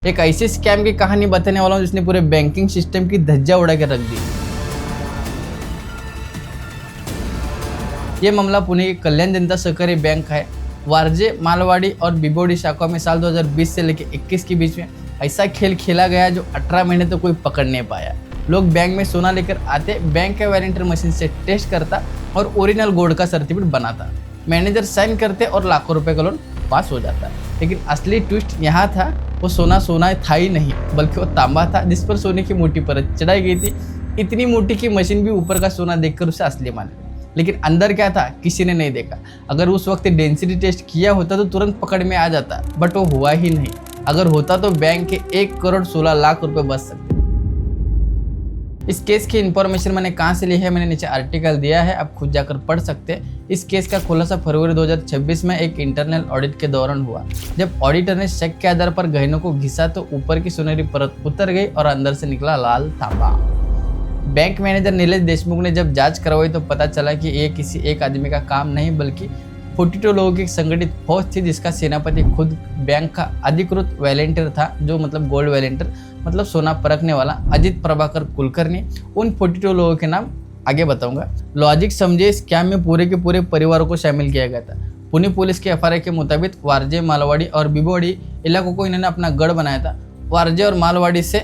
एक ऐसे स्कैम की कहानी बताने वाला हूँ जिसने पूरे बैंकिंग सिस्टम की धज्जियां उड़ा के रख दी। ये मामला पुणे की कल्याण जनता सहकारी बैंक है। वारजे, मालवाड़ी और बिबोड़ी शाखा में साल 2020 से लेकर 21 के बीच में ऐसा खेल खेला गया जो 18 महीने तो कोई पकड़ नहीं पाया। लोग बैंक में सोना लेकर आते, बैंक के वॉलंटियर मशीन से टेस्ट करता और ओरिजिनल गोल्ड का सर्टिफिकेट बनाता। मैनेजर साइन करते और लाखों रुपए का लोन पास हो जाता। लेकिन असली ट्विस्ट यहाँ था, वो सोना था ही नहीं, बल्कि वो तांबा था जिस पर सोने की मोटी परत चढ़ाई गई थी। इतनी मोटी कि मशीन भी ऊपर का सोना देखकर उसे असली माने। लेकिन अंदर क्या था किसी ने नहीं देखा। अगर उस वक्त डेंसिटी टेस्ट किया होता तो तुरंत पकड़ में आ जाता, बट वो हुआ ही नहीं। अगर होता तो बैंक के 1,16,00,000 रुपए बच सकते। इस केस की इन्फॉर्मेशन मैंने कहाँ से ली है, मैंने नीचे आर्टिकल दिया है, आप खुद जाकर पढ़ सकते हैं। इस केस का खुलासा फरवरी 2026 में एक इंटरनल ऑडिट के दौरान हुआ। जब ऑडिटर ने शक के आधार पर गहनों को घिसा तो ऊपर की सुनहरी परत उतर गई और अंदर से निकला लाल तांबा। बैंक मैनेजर नीलेश देशमुख ने जब जांच करवाई तो पता चला कि ये किसी एक आदमी का काम नहीं, बल्कि 42 लोगों की संगठित फौज थी, जिसका सेनापति खुद बैंक का अधिकृत वॉलंटियर था, जो मतलब गोल्ड वॉलंटियर मतलब सोना परखने वाला अजित प्रभाकर कुलकर्णी। उन 42 लोगों के नाम आगे बताऊंगा। लॉजिक समझे, स्कैम में पूरे के पूरे परिवारों को शामिल किया गया था। पुणे पुलिस के एफआईआर के मुताबिक वारजे, मालवाड़ी और बिबोड़ी इलाकों को इन्होंने अपना गढ़ बनाया था। वारजे और मालवाड़ी से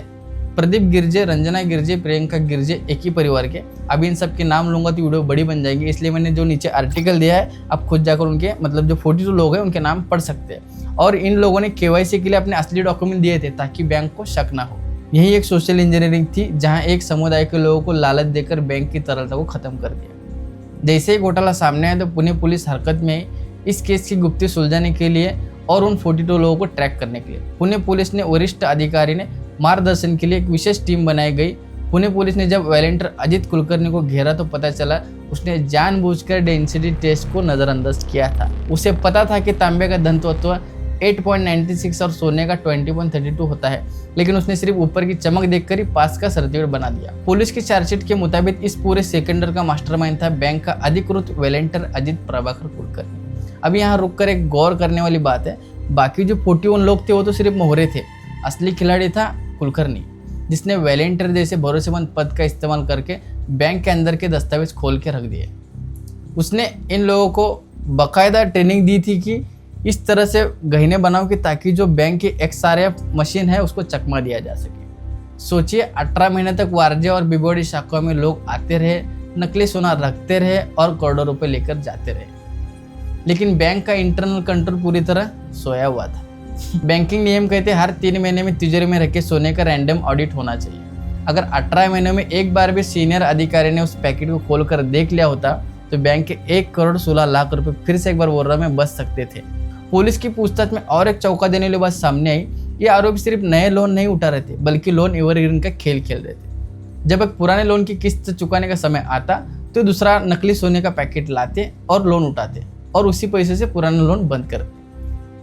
प्रदीप गिरजे, रंजना गिरजे, प्रियंका गिरजे एक ही परिवार के। अभी इन सब के नाम लूंगा तो वीडियो बड़ी बन जाएगी, इसलिए मैंने जो नीचे आर्टिकल दिया है आप खुद जाकर उनके मतलब जो 42 लोग हैं उनके नाम पढ़ सकते हैं। और इन लोगों ने केवाईसी के लिए अपने असली डॉक्यूमेंट दिए थे ताकि बैंक को शक ना हो। यही एक सोशल इंजीनियरिंग थी जहां एक समुदाय के लोगों को लालच देकर बैंक की तरलता को खत्म कर दिया। जैसे ही घोटाला सामने आया तो पुणे पुलिस हरकत में इस केस की गुप्ती सुलझाने के लिए और उन 42 लोगों को ट्रैक करने के लिए पुणे पुलिस ने वरिष्ठ अधिकारी ने मार्गदर्शन के लिए एक विशेष टीम बनाई गई। पुणे पुलिस ने जब वॉलंटियर अजित कुलकर्णी को घेरा तो पता चला उसने जानबूझकर डेंसिटी टेस्ट को नजरअंदाज किया था। उसे पता था कि तांबे का धन तत्व 8.96 और सोने का 20.32 होता है, लेकिन उसने सिर्फ ऊपर की चमक देखकर ही पास का सर्टिफिकेट बना दिया। पुलिस की चार्जशीट के मुताबिक इस पूरे सेकेंडर का मास्टरमाइंड था बैंक का अधिकृत वॉलंटियर अजित प्रभाकर कुलकर्णी। अब यहाँ रुककर एक गौर करने वाली बात है, बाकी जो 41 लोग थे वो तो सिर्फ मोहरे थे, असली खिलाड़ी था कुलकर्णी, जिसने वॉलंटियर जैसे भरोसेमंद पद का इस्तेमाल करके बैंक के अंदर के दस्तावेज खोल के रख दिए। उसने इन लोगों को बाकायदा ट्रेनिंग दी थी कि इस तरह से गहने बनाओ कि ताकि जो बैंक की XRF मशीन है उसको चकमा दिया जा सके। सोचिए 18 महीने तक वारजे और बिबोड़ी शाखाओं में लोग आते रहे, नकली सोना रखते रहे और करोड़ों रुपए लेकर जाते रहे, लेकिन बैंक का इंटरनल कंट्रोल पूरी तरह सोया हुआ था। बैंकिंग नियम कहते हैं हर 3 महीने में तिजोरी में रखे सोने का रैंडम ऑडिट होना चाहिए। अगर 18 महीनों में एक बार भी सीनियर अधिकारी ने उस पैकेट को खोलकर देख लिया होता तो बैंक के 1,16,00,000 रुपए फिर से एक बार वोर्रा में बच सकते थे। पुलिस की पूछताछ में और एक चौंका देने वाली बात सामने आई। ये आरोपी सिर्फ नए लोन नहीं उठा रहे थे, बल्कि लोन एवरग्रीन का खेल खेल रहे थे। जब एक पुराने लोन की किस्त चुकाने का समय आता तो दूसरा नकली सोने का पैकेट लाते और लोन उठाते और उसी पैसे से पुराना लोन बंद करते।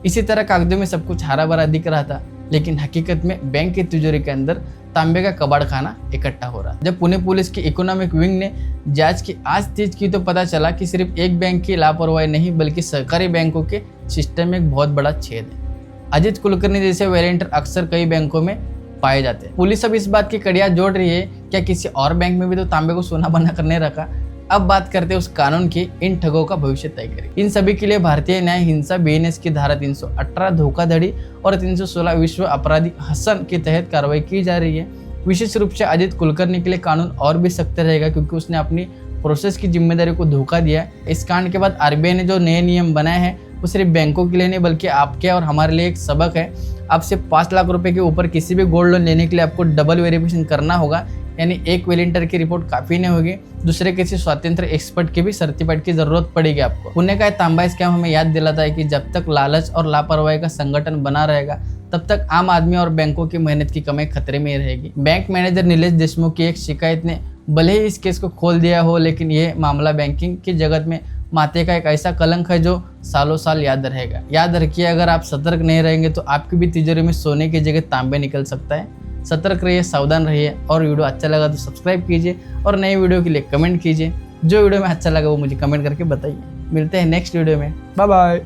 इसी तरह कागजों में सब कुछ हरा भरा दिख रहा था, लेकिन हकीकत में बैंक की तिजोरी के अंदर तांबे का कबाड़ खाना इकट्ठा हो रहा। जब पुणे पुलिस की इकोनॉमिक विंग ने जांच की आज तेज की तो पता चला कि सिर्फ एक बैंक की लापरवाही नहीं, बल्कि सरकारी बैंकों के सिस्टम में एक बहुत बड़ा छेद है। अजित कुलकर्णी जैसे वॉलंटियर अक्सर कई बैंकों में पाए जाते हैं। पुलिस अब इस बात की कड़ियां जोड़ रही है, क्या किसी और बैंक में भी तो तांबे को सोना बनाकर नहीं रखा। अब बात करते हैं उस कानून की, इन ठगों का भविष्य तय करें। इन सभी के लिए भारतीय न्याय हिंसा BNS की धारा 318 धोखाधड़ी और 316 विश्व अपराधी हसन के तहत कार्रवाई की जा रही है। विशेष रूप से अजित कुलकर्णी के लिए कानून और भी सख्त रहेगा, क्योंकि उसने अपनी प्रोसेस की जिम्मेदारी को धोखा दिया। इस कांड के बाद RBI ने जो नए नियम बनाए हैं वो सिर्फ बैंकों के लिए नहीं, बल्कि आपके और हमारे लिए एक सबक है। अब से 5 लाख रुपए के ऊपर किसी भी गोल्ड लोन लेने के लिए आपको डबल वेरिफिकेशन करना होगा, यानी एक वॉलंटियर की रिपोर्ट काफी नहीं होगी, दूसरे किसी स्वतंत्र एक्सपर्ट की भी सर्टिफिकेट की जरूरत पड़ेगी आपको। पुणे का तांबा स्कैम हमें याद दिलाता है कि जब तक लालच और लापरवाही का संगठन बना रहेगा तब तक आम आदमी और बैंकों की मेहनत की कमाई खतरे में रहेगी। बैंक मैनेजर नीलेश देशमुख की एक शिकायत ने भले ही इस केस को खोल दिया हो, लेकिन यह मामला बैंकिंग की जगत में माथे का एक ऐसा कलंक है जो सालों साल याद रहेगा। याद रखिए, अगर आप सतर्क नहीं रहेंगे तो आपकी भी तिजोरी में सोने की जगह तांबे निकल सकता है। सतर्क रहिए, सावधान रहिए, और वीडियो अच्छा लगा तो सब्सक्राइब कीजिए और नई वीडियो के लिए कमेंट कीजिए। जो वीडियो में अच्छा लगा वो मुझे कमेंट करके बताइए। मिलते हैं नेक्स्ट वीडियो में, बाय बाय।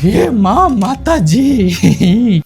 ये माँ माता जी